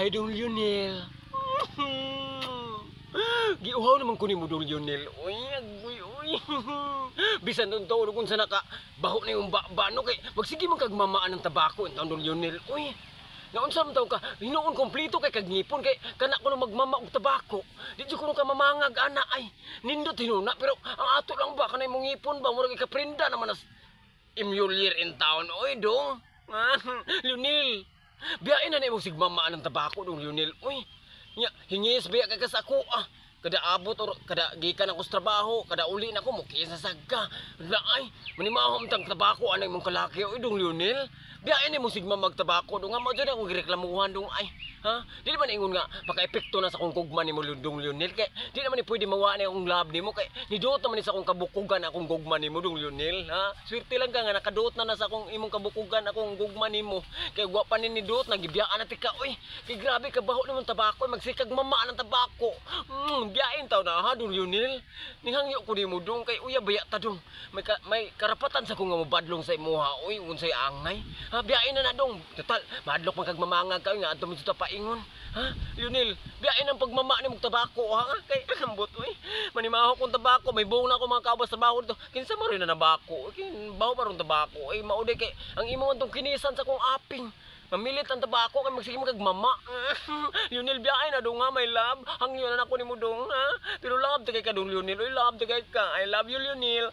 Ay, dong Lionel. Giuhaw naman ko ni mo dong Lionel. Uy, agoy, uy. Bisan doon to, kung sa naka, baho na yung bano kay, magsige man kagmamaan ng tabako, ang dong Lionel. Uy, naunsa man taw ka, hinuon kompleto kay kagngipon kay kana ko nang magmama og tabako. Di jud ko nang kamamangag ana ay. Nindot hinuna pero ang ato lang ba kanay mong ngipon ba murag ikaprinda naman as immune in town. Oy dong. Lionel. Biyain na imong sigmamaan ng tabako dong Lionel. Uy. Nya hingis biya kay sa ako ah. Kada abot or kada gikan ako sa trabaho, kada uli na ko mo kisa sagka. Laay, manimahom tang tabako anay mong kalaki. Oy dong Lionel. Biyain mo sigma magtabako do nga mo jud ako gireklamuhan dong ay. Ha? Di naman ingon nga paka-epekto na sa akong kugma ni mo dong Lionel kay di naman ni pwede mawa ni akong love nimo kay niduot naman ni sa akong kabukugan akong gugma nimo dong Lionel, ha? Swerte lang ka nga nakaduot na sa akong imong kabukugan akong gugma nimo. Kay wa pa ni niduot nagibiyaan na tika oy. Kay grabe ka baho nimong tabako magsikag mama ng tabako. Biyain taw na ha dong Lionel. Nihangyo ko nimo dong kay uya baya ta dong. May karapatan sa ko nga mobadlong sa imuha oy unsay angay. Ha, biyain na dong. Total, madlok man kag mamangag ka nga adto mo sa paingon. Ha? Lionel, biyain ang pagmama ni mong tabako ha. Kay lambot oy. Manimaho kong tabako, may buong na ako mga kabas sa baho dito. Kinsa mo rin na nabako. Kin baho pa ron tabako. Ay mauday kay ang imo man tong kinisan sa kong aping. Mamilit ang tabako kay magsige mo kag mama. Lionel, biyain na dong nga my love. Hangyo na nako nimo dong ha. Pero love ta kay ka dong Lionel. Oy love ta kay ka. I love you Lionel.